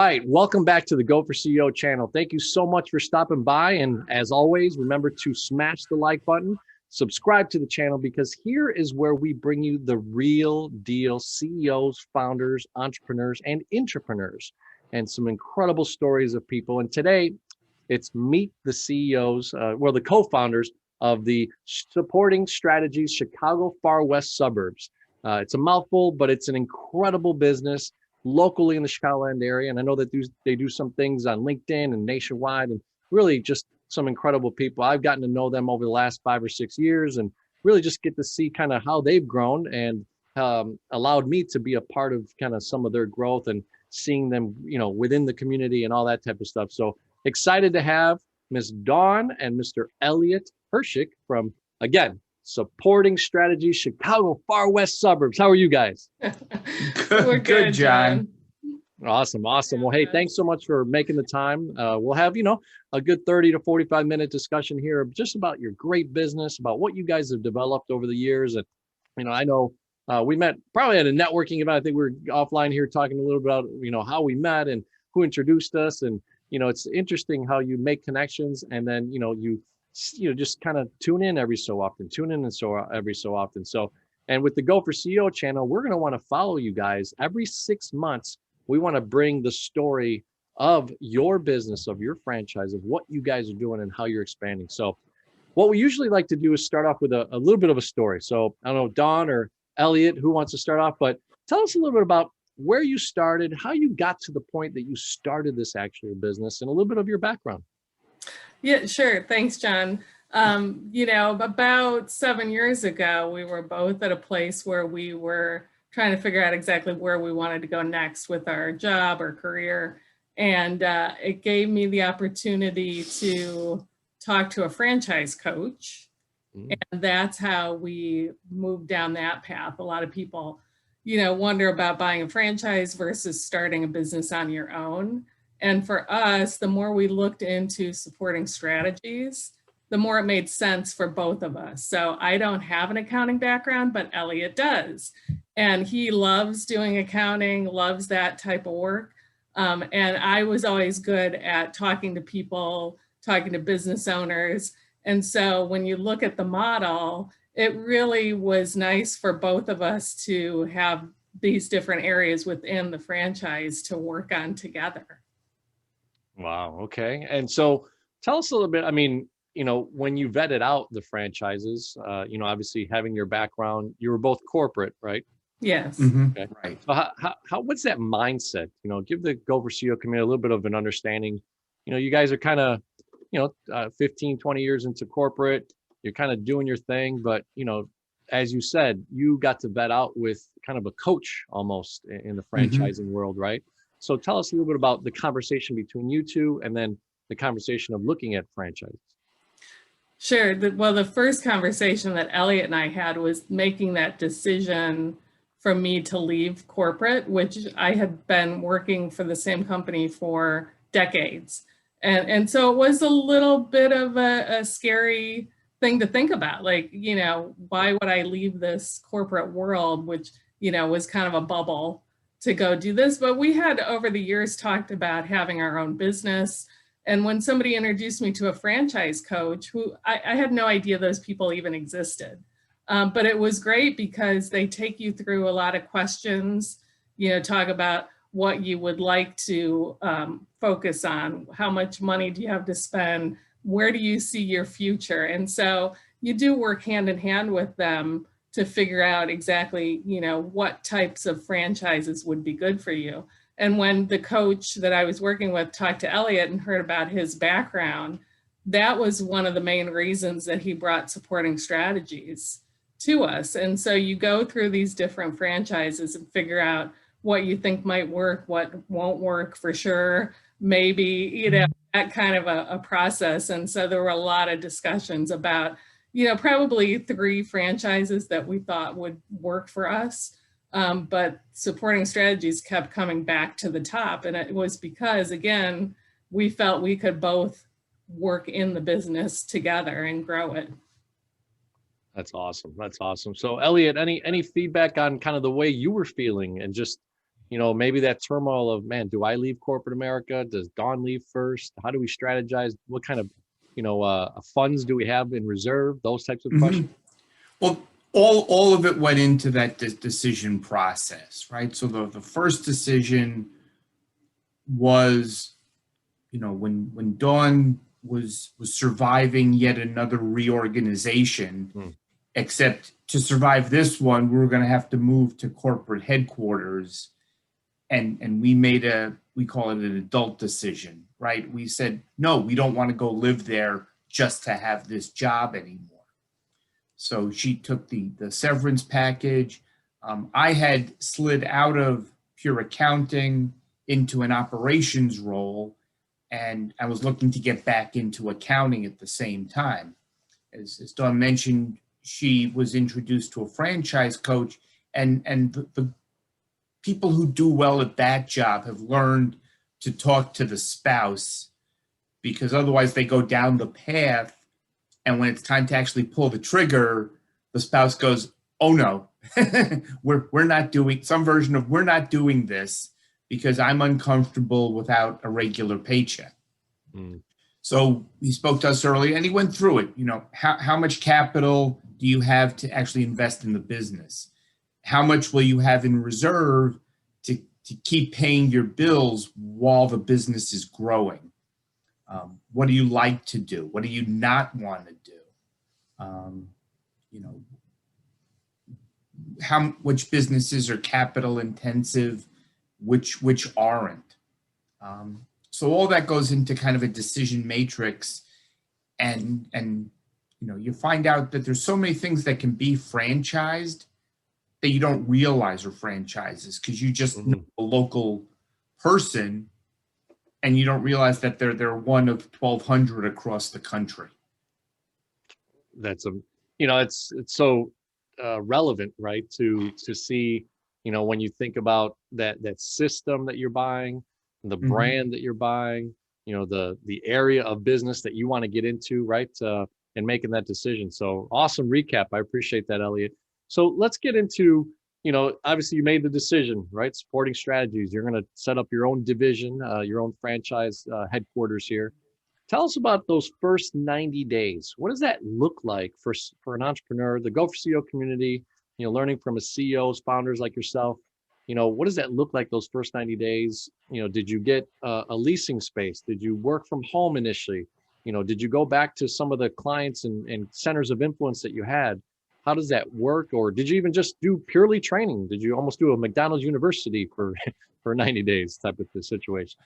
All right, welcome back to the Go for CEO channel. Thank you so much for stopping by. And as always, remember to smash the like button, subscribe to the channel, because here is where we bring you the real deal CEOs, founders, entrepreneurs, and intrapreneurs, and some incredible stories of people. And today it's meet the CEOs, the co-founders of the Supporting Strategies Chicago Far West Suburbs. It's a mouthful, but it's an incredible business locally in the Chicagoland area. And I know that they do some things on LinkedIn and nationwide, and really just some incredible people. I've gotten to know them over the last 5 or 6 years and really just get to see kind of how they've grown, and allowed me to be a part of kind of some of their growth and seeing them, within the community and all that type of stuff. So excited to have Ms. Dawn and Mr. Elliot Hershik from, again, Supporting Strategies Chicago Far West Suburbs. How are you guys? We're good, John. Awesome. Well, hey, thanks so much for making the time. We'll have, a good 30 to 45 minute discussion here just about your great business, about what you guys have developed over the years. And, I know we met probably at a networking event. I think we were offline here talking a little bit about, how we met and who introduced us. And, it's interesting how you make connections, and then, you just kind of tune in every so often. So, and with the Go for CEO channel, we're going to want to follow you guys every 6 months. We want to bring the story of your business, of your franchise, of what you guys are doing and how you're expanding. So what we usually like to do is start off with a little bit of a story. So I don't know, Dawn or Elliot, who wants to start off, but tell us a little bit about where you started, how you got to the point that you started this actual business, and a little bit of your background. Yeah, sure. Thanks, John. About 7 years ago, we were both at a place where we were trying to figure out exactly where we wanted to go next with our job or career. And it gave me the opportunity to talk to a franchise coach. And that's how we moved down that path. A lot of people, wonder about buying a franchise versus starting a business on your own. And for us, the more we looked into supporting strategies, the more it made sense for both of us. So I don't have an accounting background, but Elliot does. And he loves doing accounting, loves that type of work. And I was always good at talking to people, talking to business owners. And so when you look at the model, it really was nice for both of us to have these different areas within the franchise to work on together. Wow. Okay. And so tell us a little bit, when you vetted out the franchises, obviously having your background, you were both corporate, right? Yes. Mm-hmm. Okay. Right. So how what's that mindset? Give the Go for CEO community a little bit of an understanding. You guys are kind of, 15, 20 years into corporate, you're kind of doing your thing, but, as you said, you got to vet out with kind of a coach almost in the franchising world, right? So tell us a little bit about the conversation between you two, and then the conversation of looking at franchise. Sure. The first conversation that Elliot and I had was making that decision for me to leave corporate, which I had been working for the same company for decades. And so it was a little bit of a scary thing to think about. Like, why would I leave this corporate world, which, was kind of a bubble, to go do this? But we had over the years talked about having our own business. And when somebody introduced me to a franchise coach, who I had no idea those people even existed. But it was great because they take you through a lot of questions, talk about what you would like to focus on, how much money do you have to spend, where do you see your future? And so you do work hand in hand with them to figure out exactly, what types of franchises would be good for you. And when the coach that I was working with talked to Elliot and heard about his background, that was one of the main reasons that he brought Supporting Strategies to us. And so you go through these different franchises and figure out what you think might work, what won't work for sure, maybe, that kind of a process. And so there were a lot of discussions about, probably 3 franchises that we thought would work for us. But Supporting Strategies kept coming back to the top. And it was because, again, we felt we could both work in the business together and grow it. That's awesome. So Elliot, any feedback on kind of the way you were feeling and just maybe that turmoil of, man, do I leave corporate America? Does Dawn leave first? How do we strategize? What kind of, funds do we have in reserve? Those types of questions. Well, all of it went into that decision process, right? So the first decision was, when Dawn was surviving yet another reorganization, except to survive this one, we were going to have to move to corporate headquarters. And we call it an adult decision, right? We said, no, we don't want to go live there just to have this job anymore. So she took the severance package. I had slid out of pure accounting into an operations role, and I was looking to get back into accounting at the same time. As Dawn mentioned, she was introduced to a franchise coach, and the people who do well at that job have learned to talk to the spouse, because otherwise they go down the path, and when it's time to actually pull the trigger, the spouse goes, oh no, we're not doing some version of, we're not doing this because I'm uncomfortable without a regular paycheck. So he spoke to us earlier and he went through it. How much capital do you have to actually invest in the business? How much will you have in reserve to keep paying your bills while the business is growing? What do you like to do? What do you not want to do? Which businesses are capital intensive, which aren't. So all that goes into kind of a decision matrix, and you find out that there's so many things that can be franchised that you don't realize are franchises because you just know a local person and you don't realize that they're one of 1,200 across the country. That's it's so relevant, right? To see, when you think about that system that you're buying, the brand that you're buying, the area of business that you want to get into, right? And making that decision. So awesome recap. I appreciate that, Elliot. So let's get into, obviously you made the decision, right? Supporting strategies. You're going to set up your own division, your own franchise headquarters here. Tell us about those first 90 days. What does that look like for an entrepreneur, the Go for CEO community, learning from CEOs, founders like yourself? What does that look like those first 90 days? Did you get a leasing space? Did you work from home initially? Did you go back to some of the clients and centers of influence that you had? How does that work? Or did you even just do purely training? Did you almost do a McDonald's University for 90 days type of situation?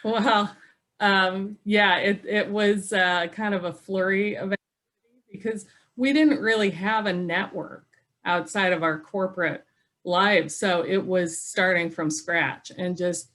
Well, yeah, it was kind of a flurry of activity because we didn't really have a network outside of our corporate lives. So it was starting from scratch and just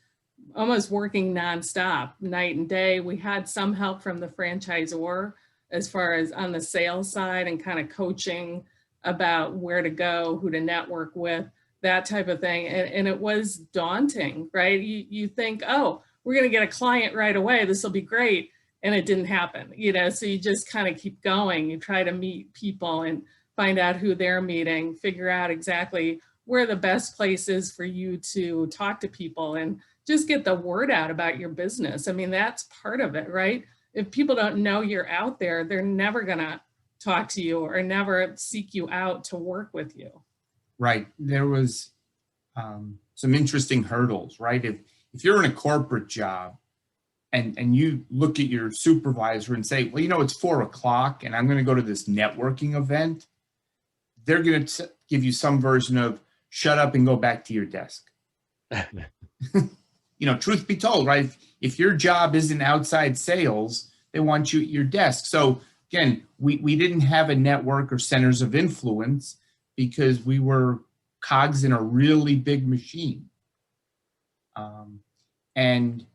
almost working nonstop, night and day. We had some help from the franchisor as far as on the sales side and kind of coaching about where to go, who to network with, that type of thing. And it was daunting, right? You think, oh, we're going to get a client right away. This will be great. And it didn't happen, so you just kind of keep going. You try to meet people and find out who they're meeting, figure out exactly where the best place is for you to talk to people and just get the word out about your business. I mean, that's part of it, right? If people don't know you're out there, they're never going to talk to you or never seek you out to work with you. Right. There was some interesting hurdles, right? If you're in a corporate job and you look at your supervisor and say, well, it's 4:00 and I'm going to go to this networking event, they're going to give you some version of shut up and go back to your desk. Truth be told, right? If your job isn't outside sales, they want you at your desk. So again, we didn't have a network or centers of influence because we were cogs in a really big machine. And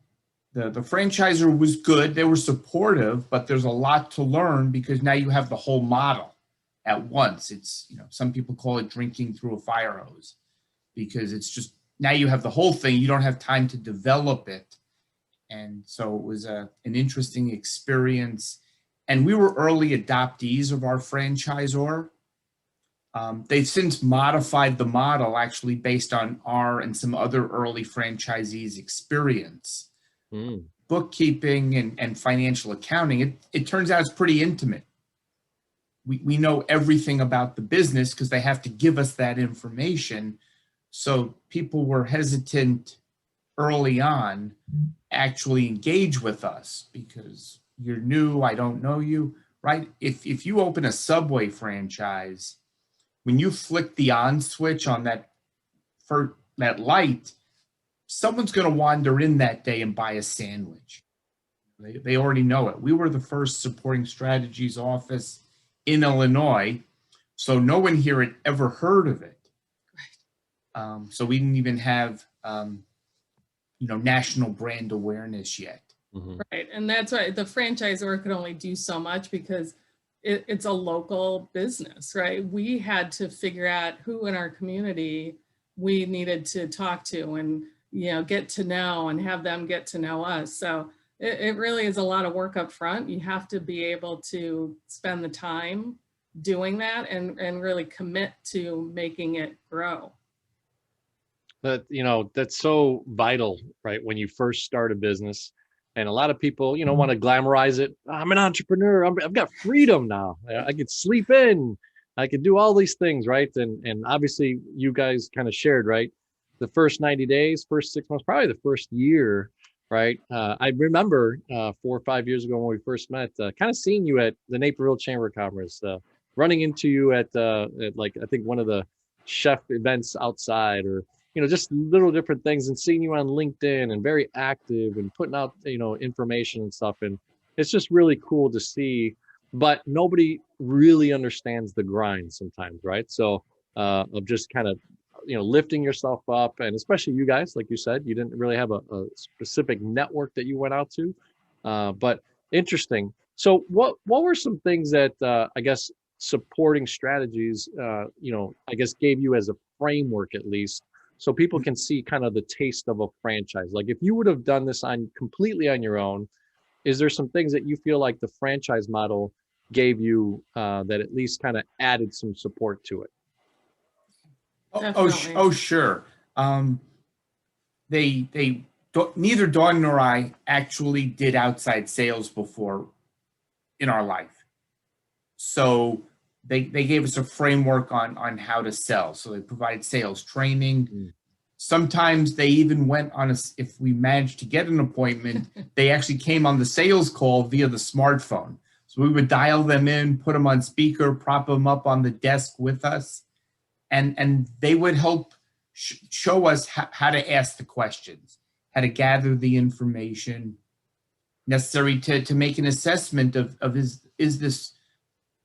the franchisor was good. They were supportive, but there's a lot to learn because now you have the whole model at once. It's, some people call it drinking through a fire hose because it's just, now you have the whole thing. You don't have time to develop it. And so it was an interesting experience. And we were early adoptees of our franchisor. They've since modified the model actually based on our and some other early franchisees' experience. Mm. Bookkeeping and financial accounting, it turns out it's pretty intimate. We know everything about the business because they have to give us that information. So people were hesitant early on actually engage with us because you're new, I don't know you, right? If you open a Subway franchise, when you flick the on switch on that light, someone's going to wander in that day and buy a sandwich. They already know it. We were the first supporting strategies office in Illinois, so no one here had ever heard of it. So we didn't even have national brand awareness yet. Mm-hmm. Right, and that's why the franchisor could only do so much because it's a local business, right? We had to figure out who in our community we needed to talk to and get to know and have them get to know us. So it really is a lot of work up front. You have to be able to spend the time doing that and really commit to making it grow. That's so vital, right? When you first start a business, and a lot of people, want to glamorize it. I'm an entrepreneur. I've got freedom now. I can sleep in. I can do all these things, right? And obviously, you guys kind of shared, right? The first 90 days, first 6 months, probably the first year, right? I remember 4 or 5 years ago when we first met, kind of seeing you at the Naperville Chamber Conference, running into you at like I think one of the chef events outside, or just little different things, and seeing you on LinkedIn and very active and putting out, information and stuff. And it's just really cool to see, but nobody really understands the grind sometimes, right? So of just kind of, lifting yourself up, and especially you guys, like you said, you didn't really have a specific network that you went out to, but interesting. So what were some things that I guess supporting strategies, I guess gave you as a framework, at least, so people can see kind of the taste of a franchise? Like if you would have done this completely on your own, is there some things that you feel like the franchise model gave you that at least kind of added some support to it? Sure. Neither Dawn nor I actually did outside sales before in our life. So they gave us a framework on how to sell. So they provide sales training. Mm. Sometimes they even went on if we managed to get an appointment, they actually came on the sales call via the smartphone. So we would dial them in, put them on speaker, prop them up on the desk with us, and they would help show us how to ask the questions, how to gather the information necessary to make an assessment of is this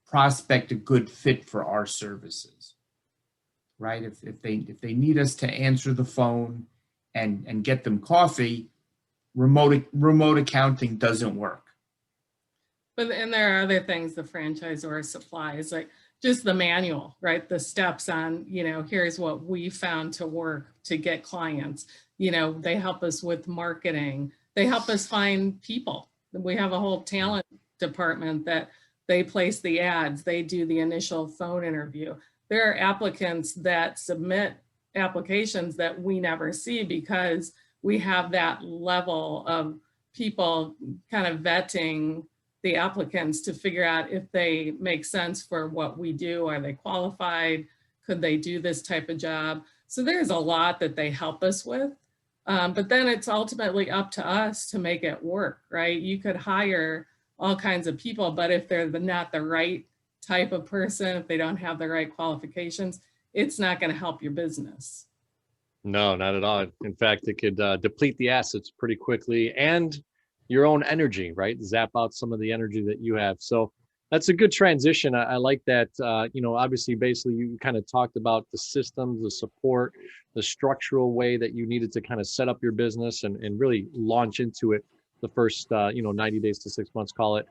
prospect a good fit for our services, right? If they need us to answer the phone and get them coffee, remote accounting doesn't work. And there are other things the franchisor supplies, like just the manual, right? The steps on, here's what we found to work to get clients. They help us with marketing. They help us find people. We have a whole talent department that they place the ads. They do the initial phone interview. There are applicants that submit applications that we never see because we have that level of people kind of vetting the applicants to figure out if they make sense for what we do. Are they qualified? Could they do this type of job? So there's a lot that they help us with. But then it's ultimately up to us to make it work, right? You could hire all kinds of people, but if they're not the right type of person, if they don't have the right qualifications, it's not going to help your business. No, not at all. In fact, it could deplete the assets pretty quickly, and your own energy, right? Zap out some of the energy that you have. So that's a good transition. I like that. Obviously, basically, you kind of talked about the systems, the support, the structural way that you needed to kind of set up your business and really launch into it the first, 90 days to 6 months, call it.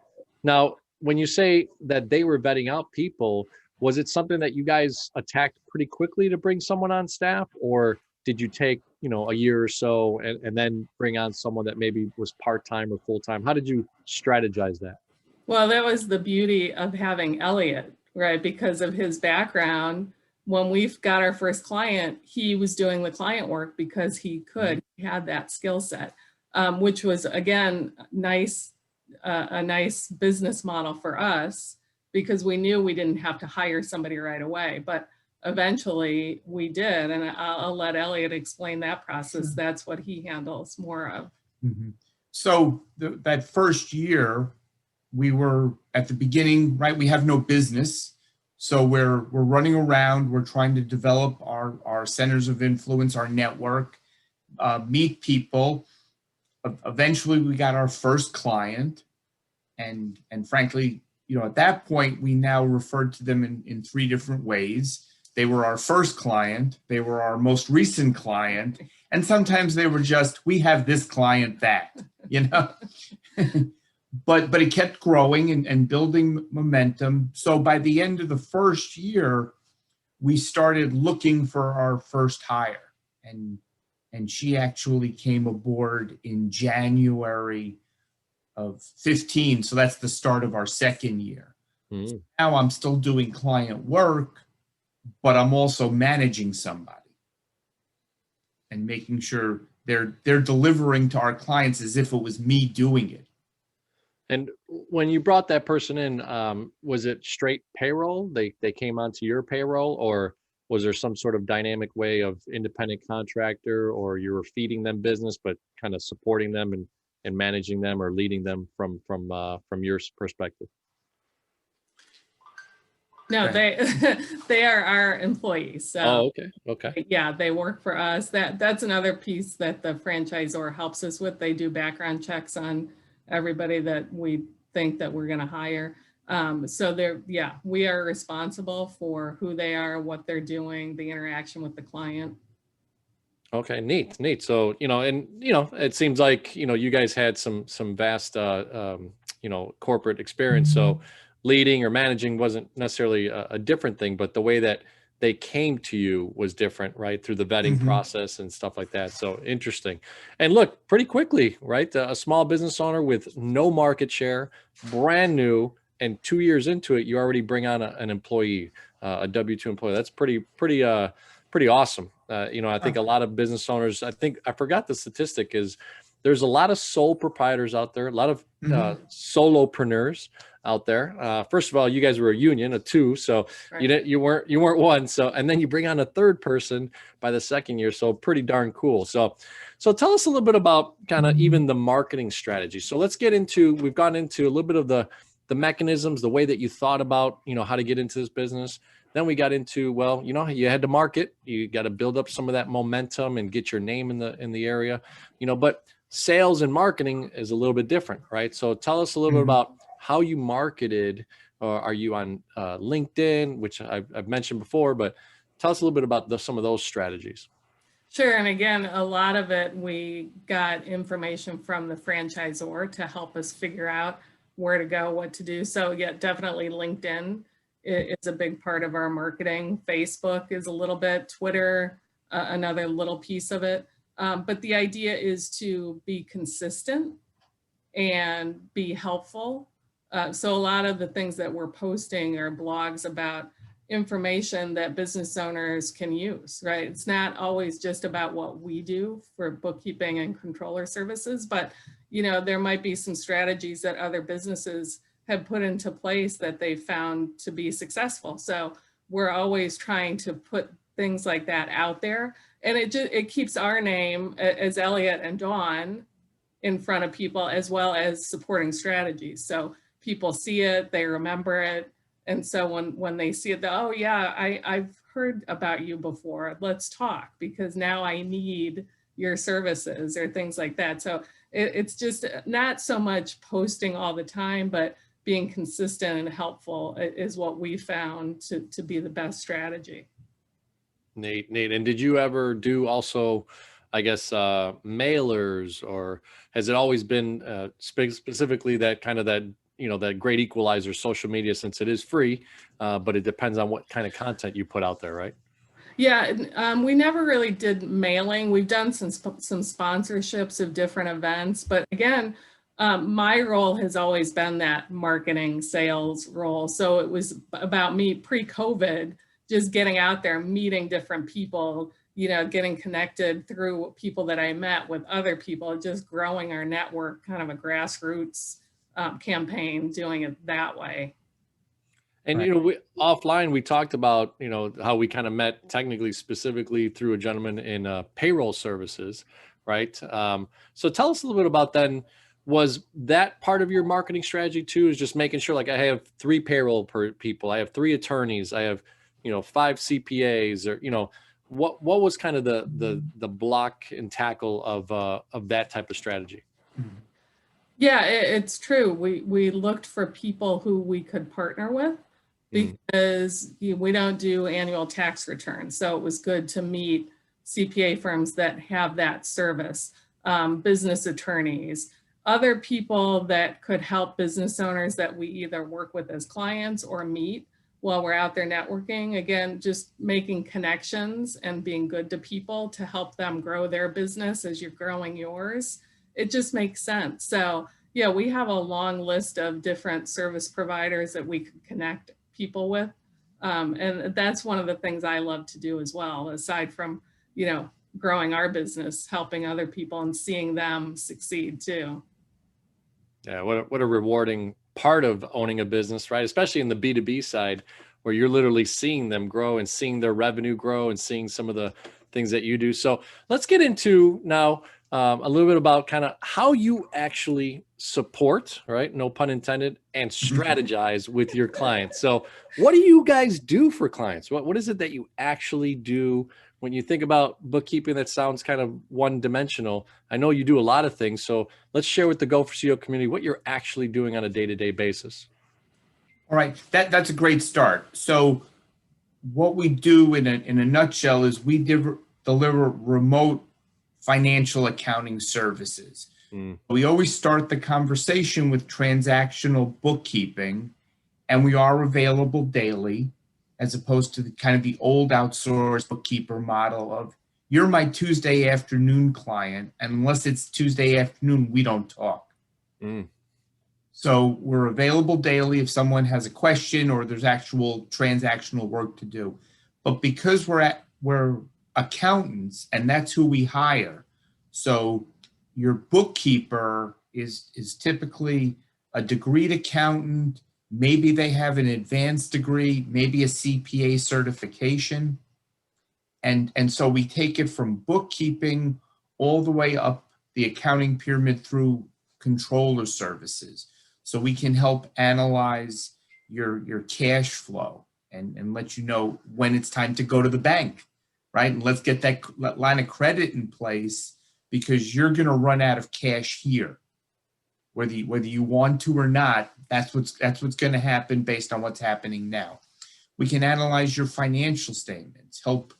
Now, when you say that they were vetting out people, was it something that you guys attacked pretty quickly to bring someone on staff, or did you take, a year or so and then bring on someone that maybe was part-time or full-time? How did you strategize that? Well, that was the beauty of having Elliot right? Because of his background. When we got our first client, he was doing the client work because he could, he had that skill set, which was, again, a nice business model for us, because we knew we didn't have to hire somebody right away. But eventually we did. And I'll let Elliot explain that process. Sure. That's what he handles more of. Mm-hmm. So that first year, we were at the beginning, right? We have no business. So we're running around, we're trying to develop our centers of influence, our network, meet people. Eventually we got our first client. And frankly, at that point, we now referred to them in three different ways. They were our first client, they were our most recent client, and sometimes they were just, we have this client that, But it kept growing and building momentum. So by the end of the first year, we started looking for our first hire. And she actually came aboard in January of 15. So that's the start of our second year. Mm. So now I'm still doing client work, but I'm also managing somebody and making sure they're delivering to our clients as if it was me doing it. And when you brought that person in, was it straight payroll? They came onto your payroll, or was there some sort of dynamic way of independent contractor, or you were feeding them business but kind of supporting them and managing them or leading them from your perspective? No, they are our employees. So, oh, okay. Yeah, they work for us. That's another piece that the franchisor helps us with. They do background checks on everybody that we think that we're going to hire. So we are responsible for who they are, what they're doing, the interaction with the client. Okay, neat. So, it seems like, you guys had some vast, corporate experience. So leading or managing wasn't necessarily a different thing, but the way that they came to you was different, right? Through the vetting process and stuff like that. So interesting. And look, pretty quickly, right? A small business owner with no market share, brand new, and 2 years into it, you already bring on an employee, a W-2 employee. That's pretty awesome. I think a lot of business owners, I forgot the statistic is there's a lot of sole proprietors out there, a lot of solopreneurs out there. First of all, you guys were a union, a two, so right. you weren't one. So, and then you bring on a third person by the second year. So pretty darn cool. So tell us a little bit about kind of even the marketing strategy. So let's we've gone into a little bit of the mechanisms, the way that you thought about, how to get into this business. Then we got into, you had to market, you got to build up some of that momentum and get your name in the area, but sales and marketing is a little bit different, right? So tell us a little bit about how you marketed. Are you on LinkedIn, which I've mentioned before, but tell us a little bit about some of those strategies. Sure. And again, a lot of it, we got information from the franchisor to help us figure out where to go, what to do. So yeah, definitely LinkedIn is a big part of our marketing. Facebook is a little bit, Twitter, another little piece of it. But the idea is to be consistent and be helpful. So a lot of the things that we're posting are blogs about information that business owners can use, right? It's not always just about what we do for bookkeeping and controller services, but there might be some strategies that other businesses have put into place that they found to be successful. So we're always trying to put things like that out there. And it keeps our name as Elliot and Dawn in front of people, as well as supporting strategies. So people see it, they remember it. And so when they see it, oh yeah, I've heard about you before, let's talk, because now I need your services or things like that. So it's just not so much posting all the time, but being consistent and helpful is what we found to be the best strategy. Nate. And did you ever do also, I guess, mailers, or has it always been specifically that kind of that great equalizer, social media, since it is free, but it depends on what kind of content you put out there, right? Yeah, we never really did mailing. We've done some sponsorships of different events, but again, My role has always been that marketing sales role. So it was about me pre-COVID, just getting out there, meeting different people, getting connected through people that I met with other people, just growing our network, kind of a grassroots campaign, doing it that way. And, Right. offline, we talked about, how we kind of met technically specifically through a gentleman in payroll services, right? So tell us a little bit about then, was that part of your marketing strategy too, is just making sure like I have 3 payroll people, I have 3 attorneys, I have, 5 CPAs, or, what was kind of the block and tackle of that type of strategy? Yeah, it's true. We looked for people who we could partner with, because we don't do annual tax returns. So it was good to meet CPA firms that have that service, business attorneys, other people that could help business owners that we either work with as clients or meet while we're out there networking. Again, just making connections and being good to people to help them grow their business as you're growing yours. It just makes sense. So yeah, we have a long list of different service providers that we could connect people with. And that's one of the things I love to do as well, aside from, growing our business, helping other people and seeing them succeed too. Yeah, what a rewarding part of owning a business, right? Especially in the B2B side, where you're literally seeing them grow and seeing their revenue grow and seeing some of the things that you do. So let's get into now a little bit about kind of how you actually support, right? No pun intended, and strategize with your clients. So what do you guys do for clients? What is it that you actually do? When you think about bookkeeping, that sounds kind of one-dimensional. I know you do a lot of things. So let's share with the Go for CEO community what you're actually doing on a day-to-day basis. All right, that's a great start. So what we do in a nutshell is we deliver remote financial accounting services. We always start the conversation with transactional bookkeeping, and we are available daily, as opposed to the old outsourced bookkeeper model of, you're my Tuesday afternoon client, and unless it's Tuesday afternoon, we don't talk. So we're available daily if someone has a question or there's actual transactional work to do. But because we're accountants, and that's who we hire, so your bookkeeper is typically a degreed accountant. Maybe they have an advanced degree, maybe a CPA certification. And so we take it from bookkeeping all the way up the accounting pyramid through controller services. So we can help analyze your cash flow and let you know when it's time to go to the bank, right? And let's get that line of credit in place, because you're going to run out of cash here. Whether you want to or not, that's what's going to happen based on what's happening now. We can analyze your financial statements, help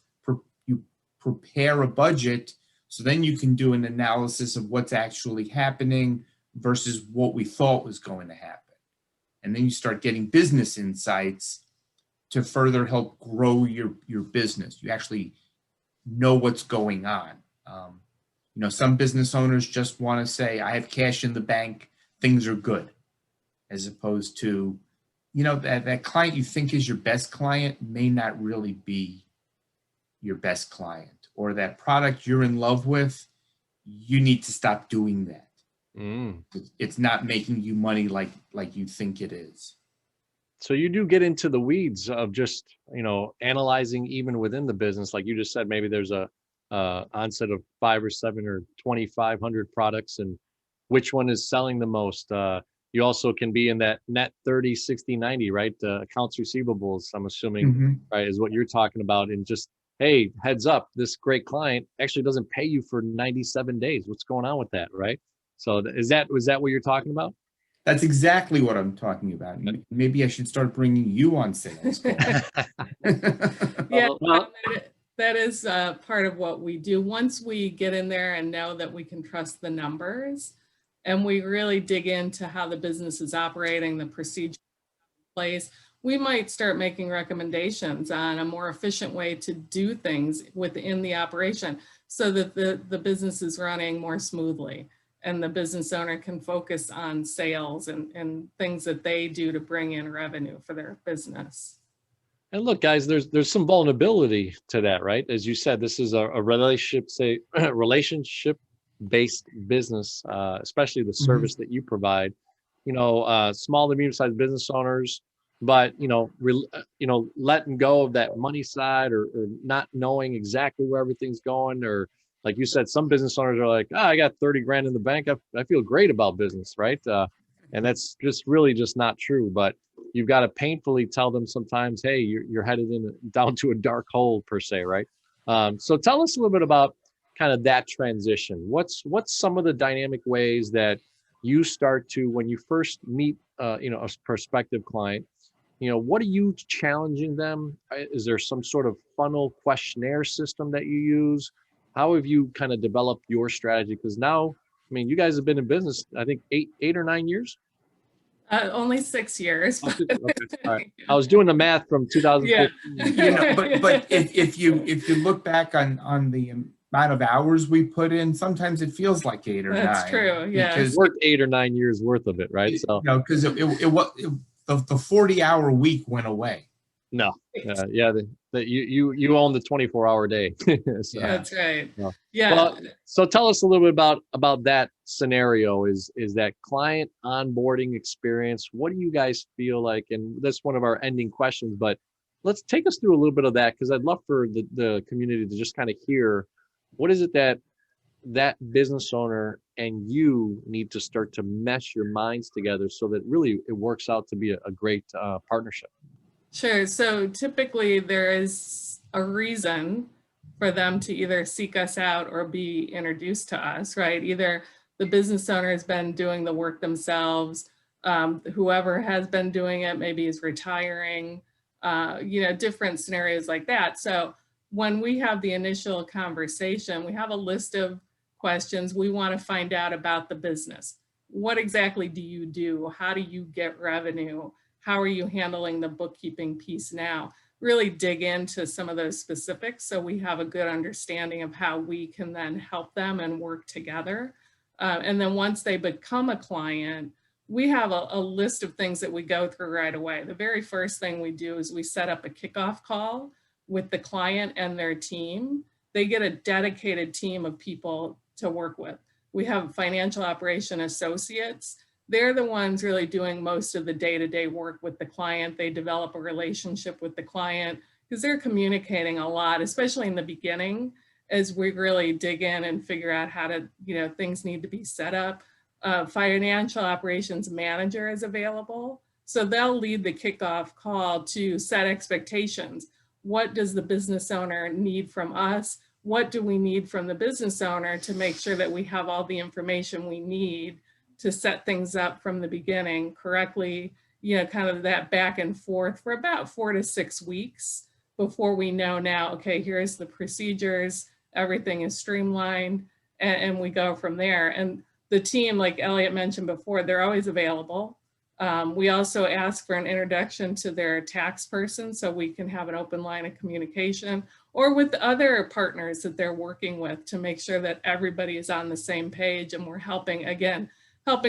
you prepare a budget, so then you can do an analysis of what's actually happening versus what we thought was going to happen. And then you start getting business insights to further help grow your business. You actually know what's going on. Some business owners just want to say, I have cash in the bank, things are good, as opposed to, that client you think is your best client may not really be your best client, or that product you're in love with, you need to stop doing that. It's not making you money like you think it is. So you do get into the weeds of just, analyzing even within the business. Like you just said, maybe there's a onset of 5 or 7 or 2,500 products, and which one is selling the most. You also can be in that net 30, 60, 90, right? Accounts receivables, I'm assuming, right, is what you're talking about. And just, hey, heads up, this great client actually doesn't pay you for 97 days. What's going on with that, right? So was that what you're talking about? That's exactly what I'm talking about. Maybe I should start bringing you on sales calls. Yeah, well, that is part of what we do. Once we get in there and know that we can trust the numbers, and we really dig into how the business is operating, the procedure in place, we might start making recommendations on a more efficient way to do things within the operation so that the business is running more smoothly. and the business owner can focus on sales and things that they do to bring in revenue for their business. And look, guys, there's some vulnerability to that, right? As you said, this is a relationship based business, especially the service that you provide. Small to medium sized business owners, but letting go of that money side, or not knowing exactly where everything's going, or like you said, some business owners are like, I got 30 grand in the bank. I feel great about business, right? And that's just not true. But you've got to painfully tell them sometimes, hey, you're headed down to a dark hole per se, right? So tell us a little bit about kind of that transition. What's some of the dynamic ways that you start to, when you first meet a prospective client, what are you challenging them? Is there some sort of funnel questionnaire system that you use? How have you kind of developed your strategy? Because now, you guys have been in business, I think 8 or 9 years. Only 6 years. Okay. All right. I was doing the math from 2015. Yeah. But if you look back on the amount of hours we put in, sometimes it feels like 8 or 9. That's true. Yeah. Because worked 8 or 9 years worth of it, right? So because the 40-hour week went away. No. You own the 24-hour day. So, that's right. No. Yeah. Well, so tell us a little bit about that scenario. Is that client onboarding experience? What do you guys feel like? And that's one of our ending questions, but let's take us through a little bit of that, because I'd love for the community to just kind of hear, what is it that business owner and you need to start to mesh your minds together so that really it works out to be a great partnership? Sure. So typically there is a reason for them to either seek us out or be introduced to us, right? Either the business owner has been doing the work themselves, whoever has been doing it maybe is retiring, different scenarios like that. So when we have the initial conversation, we have a list of questions. We want to find out about the business. What exactly do you do? How do you get revenue? How are you handling the bookkeeping piece now? Really dig into some of those specifics so we have a good understanding of how we can then help them and work together. And then once they become a client, we have a list of things that we go through right away. The very first thing we do is we set up a kickoff call with the client and their team. They get a dedicated team of people to work with. We have financial operation associates. They're the ones really doing most of the day-to-day work with the client. They develop a relationship with the client because they're communicating a lot, especially in the beginning, as we really dig in and figure out how to, things need to be set up. Financial operations manager is available. So they'll lead the kickoff call to set expectations. What does the business owner need from us? What do we need from the business owner to make sure that we have all the information we need to set things up from the beginning correctly, kind of that back and forth for about 4 to 6 weeks before we know now, okay, here's the procedures, everything is streamlined, and we go from there. And the team, like Elliot mentioned before, they're always available. We also ask for an introduction to their tax person so we can have an open line of communication, or with other partners that they're working with, to make sure that everybody is on the same page and we're helping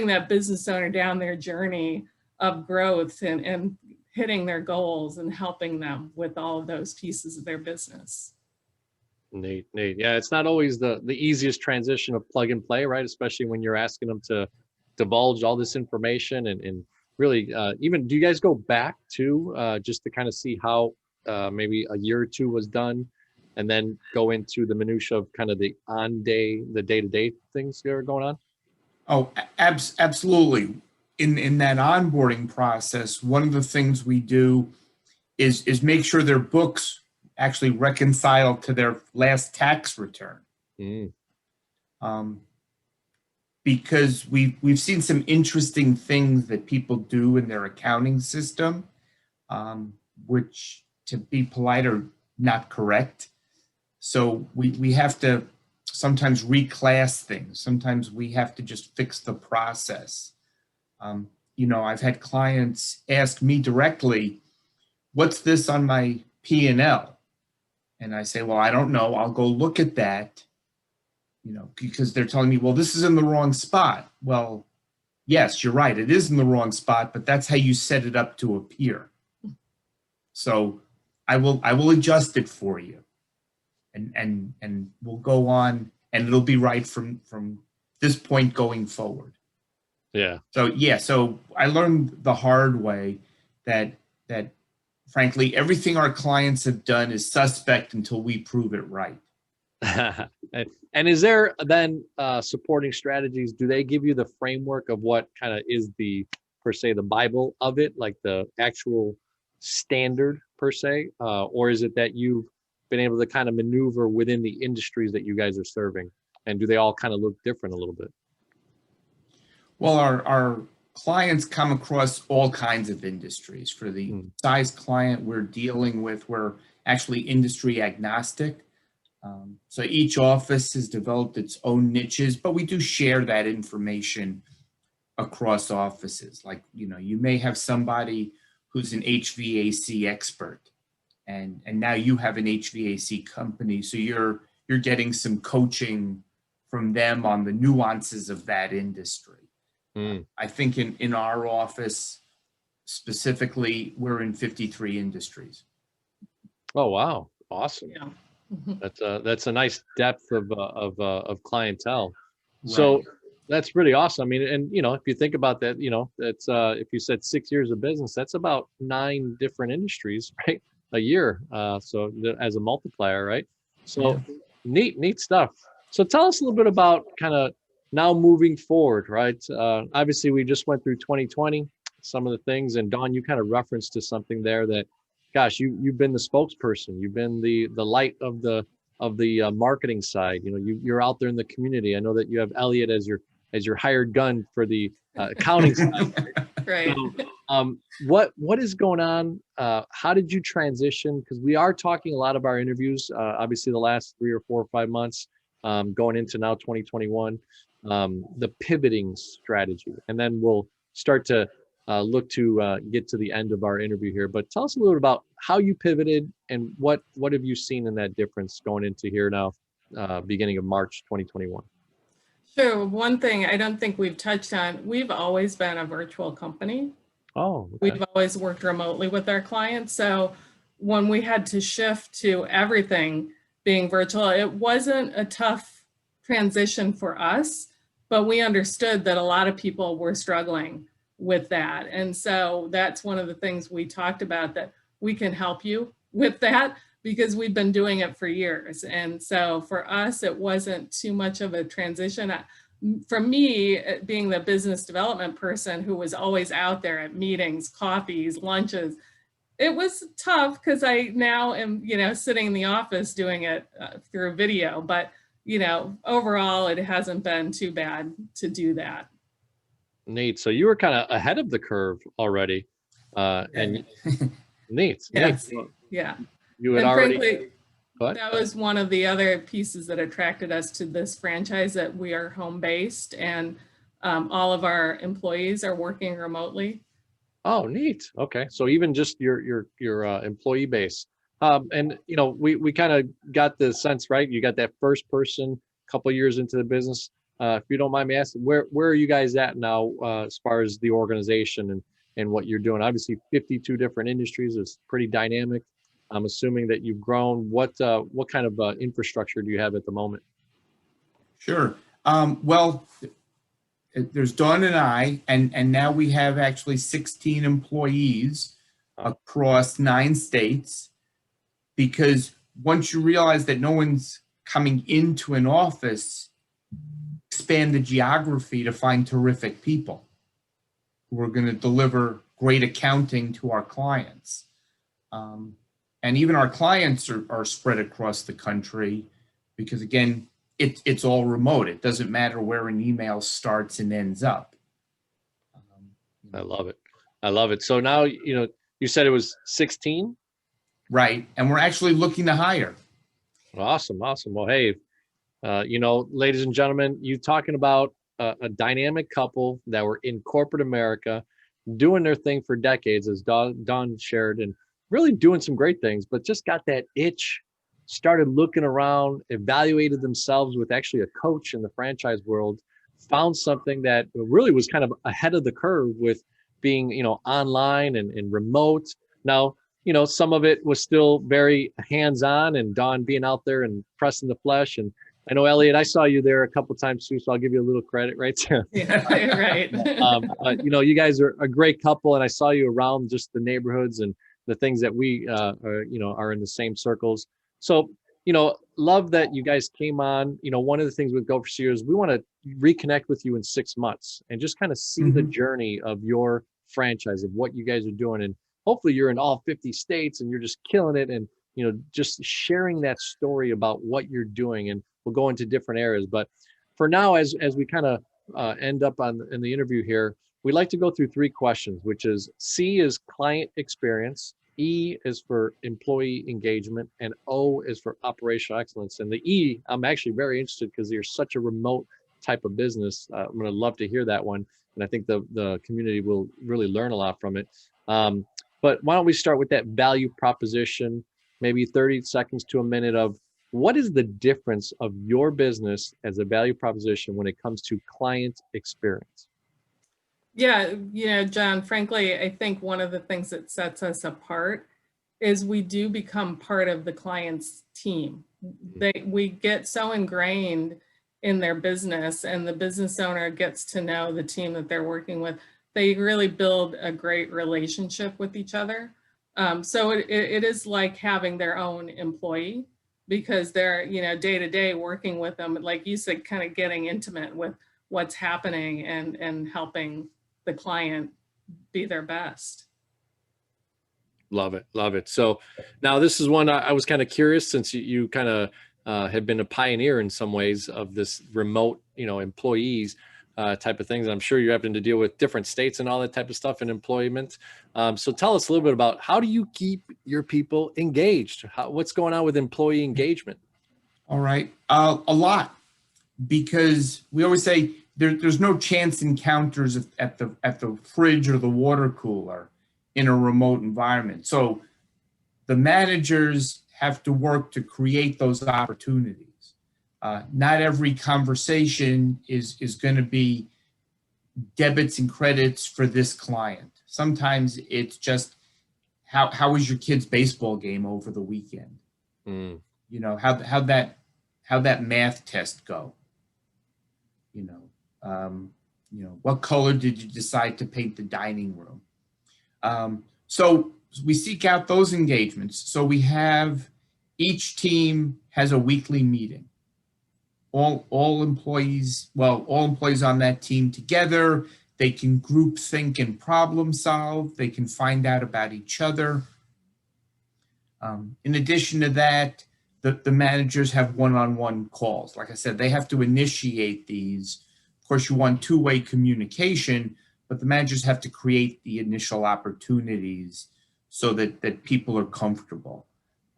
that business owner down their journey of growth and hitting their goals and helping them with all of those pieces of their business. Nate. Yeah, it's not always the easiest transition of plug and play, right? Especially when you're asking them to divulge all this information and really, even, do you guys go back to just to kind of see how maybe a year or two was done, and then go into the minutia of kind of the day-to-day things that are going on? Oh, absolutely. In that onboarding process, one of the things we do is make sure their books actually reconcile to their last tax return. Because we've seen some interesting things that people do in their accounting system, which, to be polite, are not correct. So we have to sometimes reclass things. Sometimes we have to just fix the process. I've had clients ask me directly, what's this on my P&L? And I say, well, I don't know. I'll go look at that. because they're telling me, well, this is in the wrong spot. Well, yes, you're right. It is in the wrong spot, but that's how you set it up to appear. So I will adjust it for you, and we'll go on, and it'll be right from this point going forward. Yeah. So I learned the hard way that frankly, everything our clients have done is suspect until we prove it right. And is there then supporting strategies? Do they give you the framework of what kind of is the, per se, the Bible of it, like the actual standard per se? Or is it that you've been able to kind of maneuver within the industries that you guys are serving? And do they all kind of look different a little bit? Well, our clients come across all kinds of industries. For the size client we're dealing with, we're actually industry agnostic. So each office has developed its own niches, but we do share that information across offices. Like, you may have somebody who's an HVAC expert, and now you have an HVAC company, so you're getting some coaching from them on the nuances of that industry. I think in our office specifically, we're in 53 industries. Oh, wow. Awesome. Yeah. That's a nice depth of clientele. Right. So that's really awesome. I mean, and if you think about that, that's if you said 6 years of business, that's about 9 different industries, right? A year. So as a multiplier, right? So yeah. Neat stuff. So tell us a little bit about kind of now moving forward, right? Obviously we just went through 2020, some of the things, and Dawn, you kind of referenced to something there that, gosh, you've been the spokesperson, you've been the light of the marketing side. You're out there in the community. I know that you have Elliot as your hired gun for the accounting side. Right. So, what is going on? How did you transition? Because we are talking a lot of our interviews, obviously the last 3 or 4 or 5 months, going into now 2021, the pivoting strategy, and then we'll start to look to get to the end of our interview here. But tell us a little bit about how you pivoted and what have you seen in that difference going into here now, beginning of March 2021. Sure. One thing I don't think we've touched on, we've always been a virtual company. Oh, okay. We've always worked remotely with our clients. So when we had to shift to everything being virtual, it wasn't a tough transition for us, but we understood that a lot of people were struggling with that. And so that's one of the things we talked about, that we can help you with that because we've been doing it for years. And so for us, it wasn't too much of a transition. For me, being the business development person who was always out there at meetings, coffees, lunches, it was tough because I now am, sitting in the office doing it through video, but, overall, it hasn't been too bad to do that. Neat. So you were kind of ahead of the curve already, and neat. Yes. Neat. Yeah. You had and already. Frankly, that was one of the other pieces that attracted us to this franchise, that we are home-based and all of our employees are working remotely. Oh, neat. Okay. So even just your employee base, and we kind of got the sense, right? You got that first person a couple of years into the business. If you don't mind me asking, where are you guys at now as far as the organization and what you're doing? Obviously, 52 different industries is pretty dynamic. I'm assuming that you've grown. What kind of infrastructure do you have at the moment? Sure. Well, there's Dawn and I, and now we have actually 16 employees across 9 states, because once you realize that no one's coming into an office, expand the geography to find terrific people who are going to deliver great accounting to our clients. And even our clients are spread across the country because, again, it's all remote. It doesn't matter where an email starts and ends up. I love it. I love it. So now, you said it was 16? Right. And we're actually looking to hire. Awesome. Well, hey, ladies and gentlemen, you talking about a dynamic couple that were in corporate America, doing their thing for decades, as Dawn shared, and really doing some great things, but just got that itch started looking around, evaluated themselves with actually a coach in the franchise world, found something that really was kind of ahead of the curve with being, online and remote. Now, some of it was still very hands-on, and Dawn being out there and pressing the flesh. And I know, Elliot, I saw you there a couple of times too, so I'll give you a little credit, right? Yeah, right. But, you guys are a great couple, and I saw you around just the neighborhoods and the things that we, are in the same circles. So, love that you guys came on. One of the things with Go for CEO is we want to reconnect with you in 6 months and just kind of see the journey of your franchise, of what you guys are doing. And hopefully you're in all 50 states and you're just killing it, and, just sharing that story about what you're doing. And we'll go into different areas. But for now, as we kind of end up in the interview here, we like to go through 3 questions, which is C is client experience, E is for employee engagement, and O is for operational excellence. And the E, I'm actually very interested because you're such a remote type of business. I'm going to love to hear that one. And I think the community will really learn a lot from it. But why don't we start with that value proposition, maybe 30 seconds to a minute of what is the difference of your business as a value proposition when it comes to client experience? Yeah, John, frankly, I think one of the things that sets us apart is we do become part of the client's team. We get so ingrained in their business, and the business owner gets to know the team that they're working with. They really build a great relationship with each other. So it is like having their own employee, because they're, day to day working with them, like you said, kind of getting intimate with what's happening and helping the client be their best. Love it. Love it. So now this is one I was kind of curious, since you kind of have been a pioneer in some ways of this remote, employees type of things. I'm sure you're having to deal with different states and all that type of stuff in employment. So tell us a little bit about, how do you keep your people engaged? What's going on with employee engagement? All right. A lot, because we always say there's no chance encounters at the fridge or the water cooler in a remote environment. So the managers have to work to create those opportunities. Not every conversation is going to be debits and credits for this client. Sometimes it's just, how was your kid's baseball game over the weekend? How'd that math test go? What color did you decide to paint the dining room? So we seek out those engagements. So we have, each team has a weekly meeting. All employees on that team together, they can group think and problem solve. They can find out about each other. In addition to that, the managers have one-on-one calls. Like I said, they have to initiate these. Of course, you want two-way communication, but the managers have to create the initial opportunities so that people are comfortable.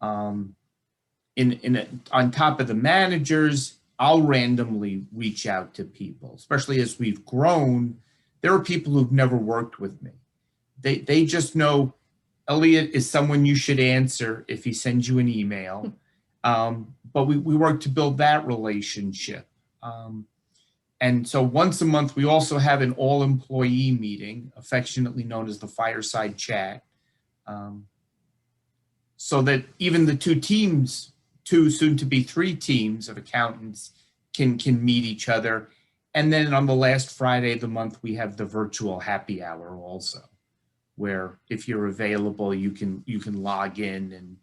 On top of the managers, I'll randomly reach out to people, especially as we've grown. There are people who've never worked with me. They just know Elliot is someone you should answer if he sends you an email. But we work to build that relationship. And so once a month, we also have an all-employee meeting, affectionately known as the fireside chat, so that even the two soon-to-be 3 teams of accountants can meet each other. And then on the last Friday of the month, we have the virtual happy hour also, where if you're available, you can log in and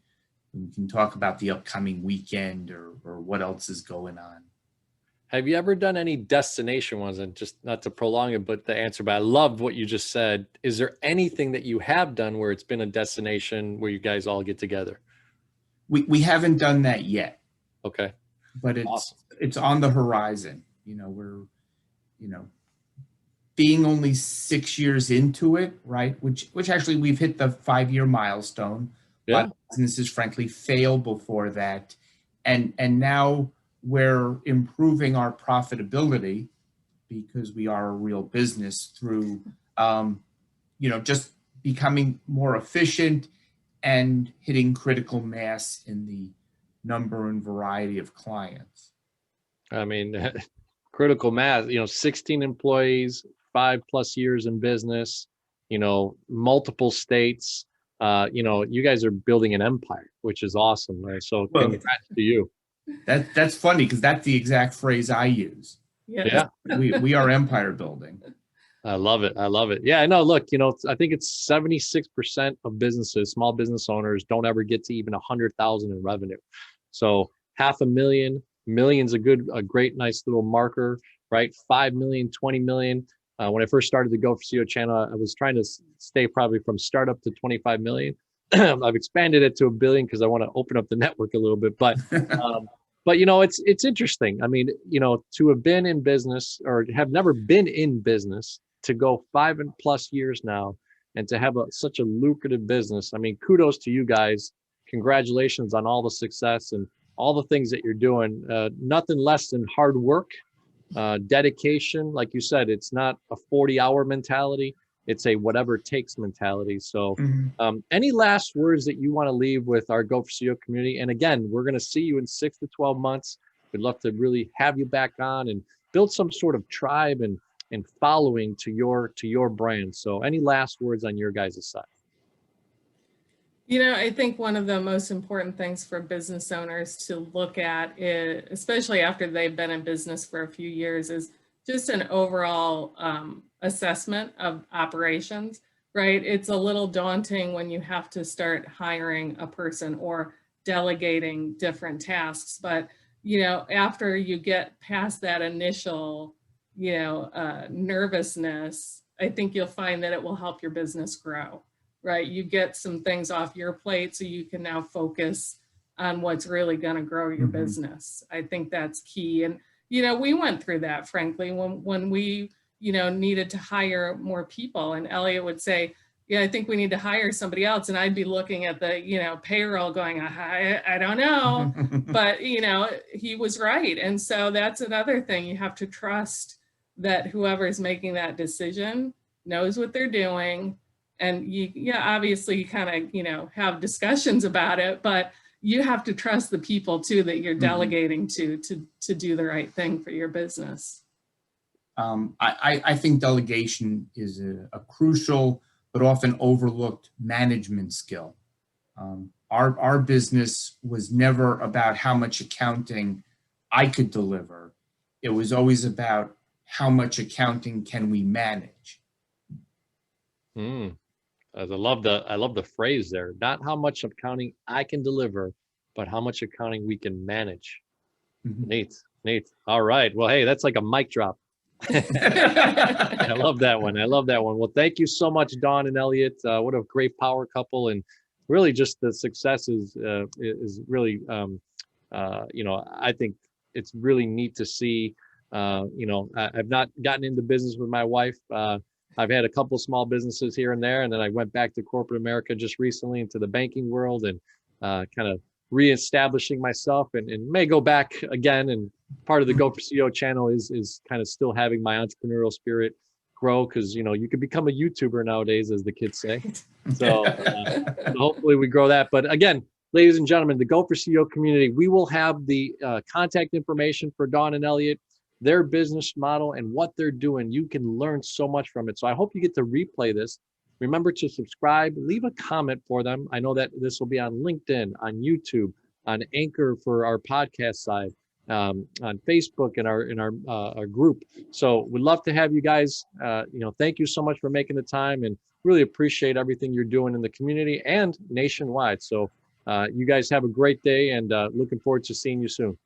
we can talk about the upcoming weekend or what else is going on. Have you ever done any destination ones? And just not to prolong it, but the answer, but I loved what you just said. Is there anything that you have done where it's been a destination where you guys all get together? We haven't done that yet. Okay. But Awesome. It's on the horizon. We're, being only 6 years into it, right? Which actually we've hit the 5-year milestone. Yeah. A lot of businesses frankly fail before that. And now we're improving our profitability because we are a real business through, just becoming more efficient and hitting critical mass in the number and variety of clients. I mean, critical mass, 16 employees, 5+ years in business, multiple states, you guys are building an empire, which is awesome. Right? So Well, congrats to you. That's funny because that's the exact phrase I use. Yeah. We are empire building. I love it. I love it. Yeah, I know. Look, I think it's 76% of businesses, small business owners, don't ever get to even 100,000 in revenue. So 500,000, million's a great, nice little marker, right? 5 million, 20 million. When I first started the Go for CEO channel, I was trying to stay probably from startup to 25 million. I've expanded it to 1 billion because I want to open up the network a little bit. But it's interesting. I mean, to have been in business or have never been in business, to go 5+ years now and to have such a lucrative business. I mean, kudos to you guys. Congratulations on all the success and all the things that you're doing. Nothing less than hard work, dedication. Like you said, it's not a 40-hour mentality. It's a whatever it takes mentality. So any last words that you want to leave with our Go for CEO community? And again, we're going to see you in 6 to 12 months. We'd love to really have you back on and build some sort of tribe and following to your brand. So any last words on your guys' side? I think one of the most important things for business owners to look at, especially after they've been in business for a few years, is just an overall assessment of operations, right? It's a little daunting when you have to start hiring a person or delegating different tasks. But, after you get past that initial nervousness, I think you'll find that it will help your business grow, right? You get some things off your plate so you can now focus on what's really going to grow your business. I think that's key. And, we went through that, frankly, when we, needed to hire more people, and Elliot would say, yeah, I think we need to hire somebody else. And I'd be looking at the, payroll going, I don't know, but, he was right. And so that's another thing. You have to trust that whoever's making that decision knows what they're doing. And obviously you kind of, have discussions about it, but you have to trust the people too that you're delegating to do the right thing for your business. I think delegation is a crucial but often overlooked management skill. Our business was never about how much accounting I could deliver. It was always about how much accounting can we manage. I love the phrase there. Not how much accounting I can deliver, but how much accounting we can manage. Neat. All right. Well, hey, that's like a mic drop. I love that one. Well, thank you so much, Dawn and Elliot. What a great power couple, and really just the success is really, I think it's really neat to see. I've not gotten into business with my wife. I've had a couple of small businesses here and there, and then I went back to corporate America just recently into the banking world and kind of reestablishing myself and may go back again. And part of the Go for CEO channel is kind of still having my entrepreneurial spirit grow, because you could become a YouTuber nowadays, as the kids say. So hopefully we grow that. But again, ladies and gentlemen, the Go for CEO community, we will have the contact information for Dawn and Elliot, their business model and what they're doing. You can learn so much from it. So I hope you get to replay this. Remember to subscribe, leave a comment for them. I know that this will be on LinkedIn, on YouTube, on Anchor for our podcast side, on Facebook and our group. So we'd love to have you guys. Thank you so much for making the time, and really appreciate everything you're doing in the community and nationwide. So you guys have a great day, and looking forward to seeing you soon.